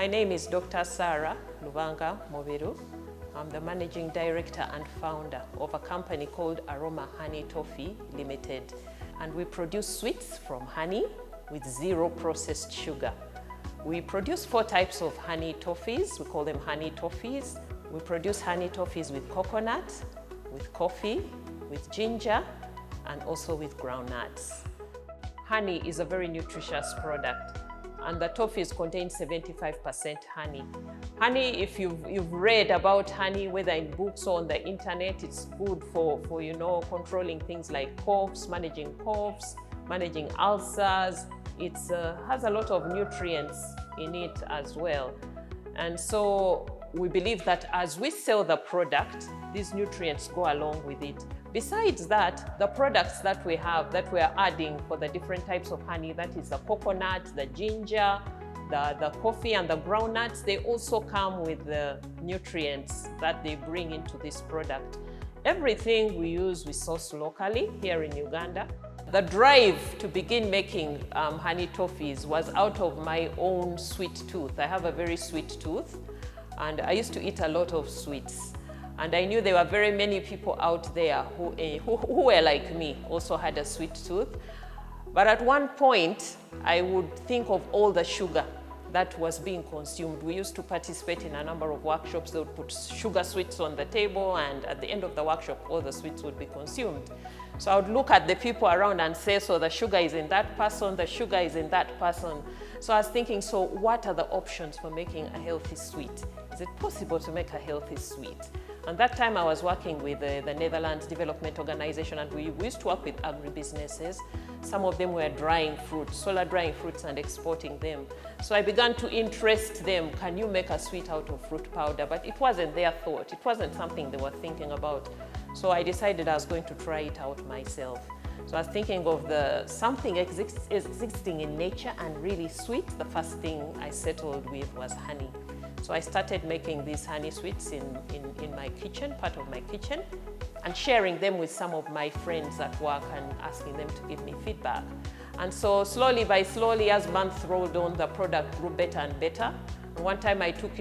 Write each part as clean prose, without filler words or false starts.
My name is Dr. Sahar Mubiru. I'm the managing director and founder of a company called Aroma Honey Toffee Limited. And we produce sweets from honey with zero processed sugar. We produce 4 types of honey toffees. We call them honey toffees. We produce honey toffees with coconut, with coffee, with ginger, and also with groundnuts. Honey is a very nutritious product, and the toffees contain 75% honey. Honey, if you've read about honey, whether in books or on the internet, it's good for controlling things like coughs, managing ulcers. It has a lot of nutrients in it as well. And so we believe that as we sell the product, these nutrients go along with it. Besides that, the products that we have, that we are adding for the different types of honey, that is the coconut, the ginger, the coffee, and the groundnuts, they also come with the nutrients that they bring into this product. Everything we use, we source locally here in Uganda. The drive to begin making honey toffees was out of my own sweet tooth. I have a very sweet tooth, and I used to eat a lot of sweets. And I knew there were very many people out there who were like me, also had a sweet tooth. But at one point, I would think of all the sugar that was being consumed. We used to participate in a number of workshops. They would put sugar sweets on the table, and at the end of the workshop, all the sweets would be consumed. So I would look at the people around and say, so the sugar is in that person, the sugar is in that person. So I was thinking, so what are the options for making a healthy sweet? Is it possible to make a healthy sweet? And that time I was working with the Netherlands Development Organization, and we used to work with agribusinesses. Some of them were drying fruits, solar drying fruits, and exporting them. So I began to interest them, can you make a sweet out of fruit powder? But it wasn't their thought. It wasn't something they were thinking about. So I decided I was going to try it out myself. So I was thinking of something existing in nature and really sweet. The first thing I settled with was honey. So I started making these honey sweets in my kitchen, part of my kitchen, and sharing them with some of my friends at work and asking them to give me feedback. And so slowly by slowly, as months rolled on, the product grew better and better. And one time I took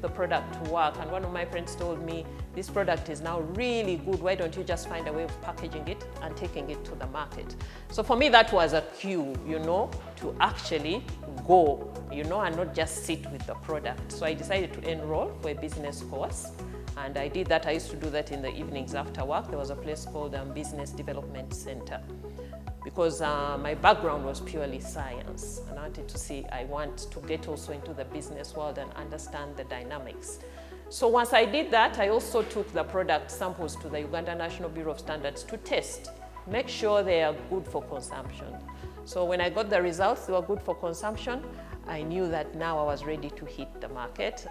the product to work, and one of my friends told me, this product is now really good. Why don't you just find a way of packaging it and taking it to the market? So for me, that was a cue, to actually go, and not just sit with the product. So I decided to enroll for a business course. And I did that. I used to do that in the evenings after work. There was a place called Business Development Center. Because my background was purely science, and I want to get also into the business world and understand the dynamics. So once I did that, I also took the product samples to the Uganda National Bureau of Standards to test, make sure they are good for consumption. So when I got the results, they were good for consumption, I knew that now I was ready to hit the market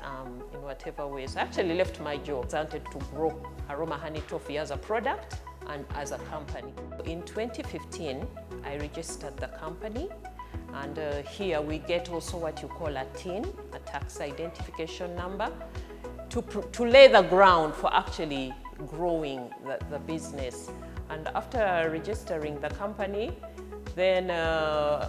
in whatever ways. I actually left my job. I wanted to grow Aroma Honey Toffee as a product and as a company. In 2015, I registered the company, and here we get also what you call a TIN, a tax identification number, to lay the ground for actually growing the business. And after registering the company, then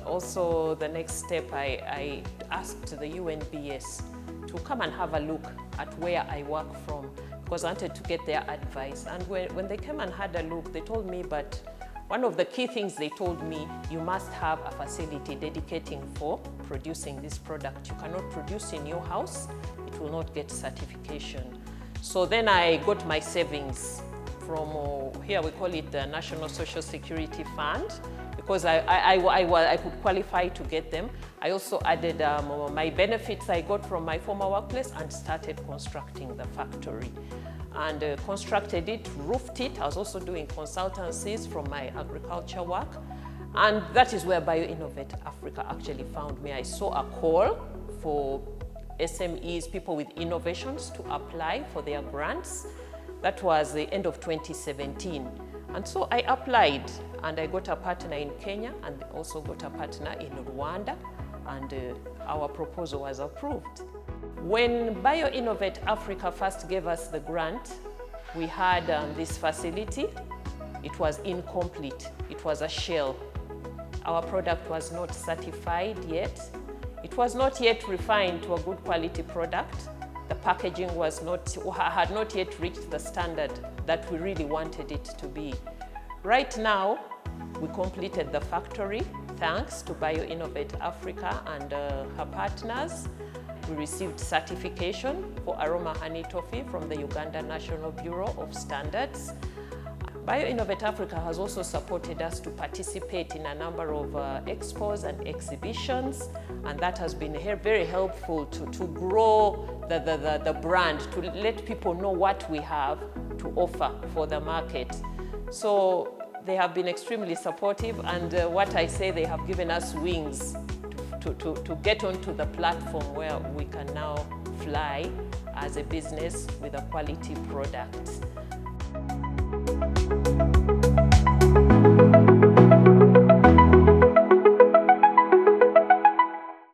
also the next step, I asked the UNBS to come and have a look at where I work from, because I wanted to get their advice. And when they came and had a look, they told me, but one of the key things they told me, you must have a facility dedicating for producing this product. You cannot produce in your house, it will not get certification. So then I got my savings from, here we call it the National Social Security Fund, because I could qualify to get them. I also added my benefits I got from my former workplace and started constructing the factory. And constructed it, roofed it. I was also doing consultancies from my agriculture work. And that is where Bioinnovate Africa actually found me. I saw a call for SMEs, people with innovations, to apply for their grants. That was the end of 2017. And so I applied, and I got a partner in Kenya and also got a partner in Rwanda, and our proposal was approved. When Bioinnovate Africa first gave us the grant, we had this facility. It was incomplete. It was a shell. Our product was not certified yet. It was not yet refined to a good quality product. The packaging had not yet reached the standard that we really wanted it to be. Right now, we completed the factory thanks to Bioinnovate Africa and her partners. We received certification for aroma honey toffee from the Uganda National Bureau of Standards. Bioinnovate Africa has also supported us to participate in a number of expos and exhibitions, and that has been very helpful to grow the brand, to let people know what we have to offer for the market. So they have been extremely supportive, and what I say, they have given us wings to get onto the platform where we can now fly as a business with a quality product.